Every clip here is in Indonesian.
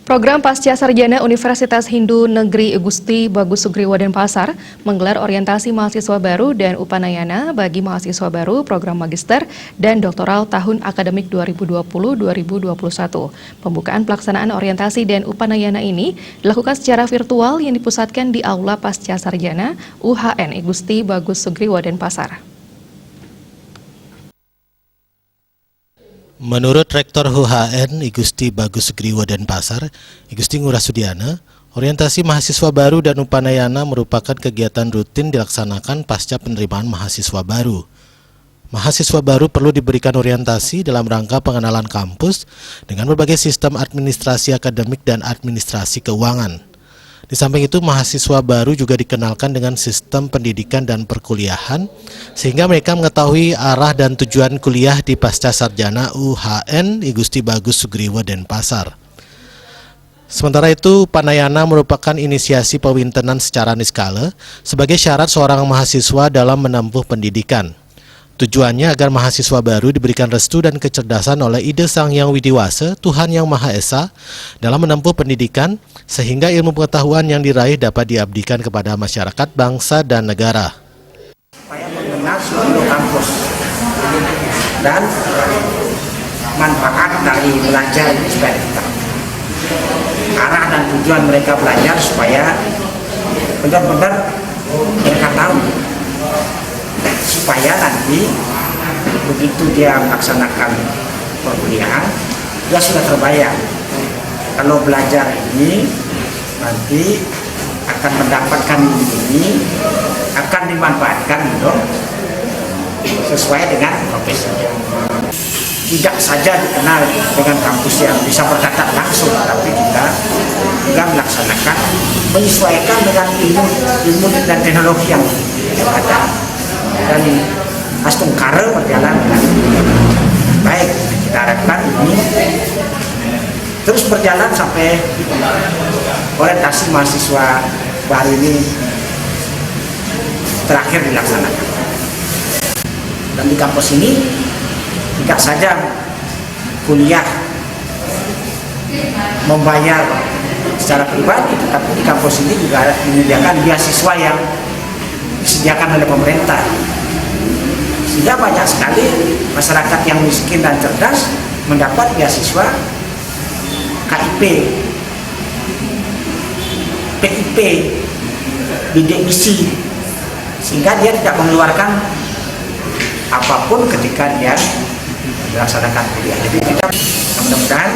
Program Pasca Sarjana Universitas Hindu Negeri Gusti Bagus Sugriwo Denpasar menggelar orientasi mahasiswa baru dan upanayana bagi mahasiswa baru program magister dan doktoral tahun akademik 2020-2021. Pembukaan pelaksanaan orientasi dan upanayana ini dilakukan secara virtual yang dipusatkan di Aula Pasca Sarjana UHN Gusti Bagus Sugriwo Denpasar. Menurut Rektor UHN Gusti Bagus Sugriwo Denpasar, Gusti Ngurah Sudiana, orientasi mahasiswa baru dan upanayana merupakan kegiatan rutin dilaksanakan pasca penerimaan mahasiswa baru. Mahasiswa baru perlu diberikan orientasi dalam rangka pengenalan kampus dengan berbagai sistem administrasi akademik dan administrasi keuangan. Di samping itu, mahasiswa baru juga dikenalkan dengan sistem pendidikan dan perkuliahan, sehingga mereka mengetahui arah dan tujuan kuliah di Pasca Sarjana UHN Gusti Bagus Sugriwo Denpasar. Sementara itu, upanayana merupakan inisiasi pewintenan secara niskala sebagai syarat seorang mahasiswa dalam menempuh pendidikan. Tujuannya agar mahasiswa baru diberikan restu dan kecerdasan oleh ide Sang Hyang Widiwasa, Tuhan Yang Maha Esa, dalam menempuh pendidikan, sehingga ilmu pengetahuan yang diraih dapat diabdikan kepada masyarakat, bangsa, dan negara. Supaya mengenal seluruh kampus dan manfaat dari belajar itu supaya diketahui. Arah dan tujuan mereka belajar supaya benar-benar mereka tahu. Supaya nanti begitu dia melaksanakan perkuliahan, dia sudah terbayang kalau belajar ini nanti akan mendapatkan ini akan dimanfaatkan dong sesuai dengan profesinya. Tidak saja dikenal dengan kampus yang bisa bertatap langsung, tapi juga melaksanakan menyesuaikan dengan ilmu dan teknologi yang ada. Dan Astungkara berjalan dengan baik. Kita harapkan ini terus berjalan sampai orientasi mahasiswa baru ini terakhir dilaksanakan. Dan di kampus ini tidak saja kuliah membayar secara pribadi, tetapi di kampus ini juga menyediakan beasiswa yang disediakan oleh pemerintah. Sehingga banyak sekali masyarakat yang miskin dan cerdas mendapat beasiswa KIP, PIP, bidik misi, sehingga dia tidak mengeluarkan apapun ketika dia melaksanakan kuliah. Jadi kita mudah-mudahan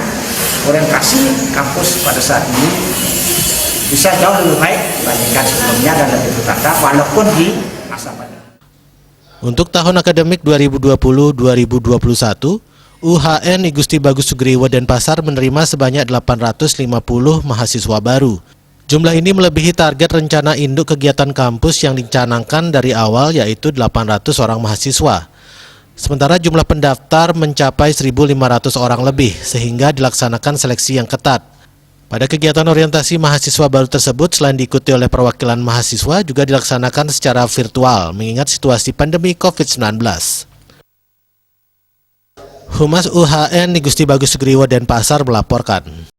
orientasi kampus pada saat ini bisa jauh lebih baik dibandingkan sebelumnya dan lebih tertata walaupun di masa pandemi. Untuk tahun akademik 2020-2021, UHN Gusti Bagus Sugriwo Denpasar menerima sebanyak 850 mahasiswa baru. Jumlah ini melebihi target rencana induk kegiatan kampus yang dicanangkan dari awal, yaitu 800 orang mahasiswa. Sementara jumlah pendaftar mencapai 1.500 orang lebih, sehingga dilaksanakan seleksi yang ketat. Pada kegiatan orientasi mahasiswa baru tersebut, selain diikuti oleh perwakilan mahasiswa, juga dilaksanakan secara virtual, mengingat situasi pandemi COVID-19. Humas UHN Gusti Bagus Sugriwo Denpasar melaporkan.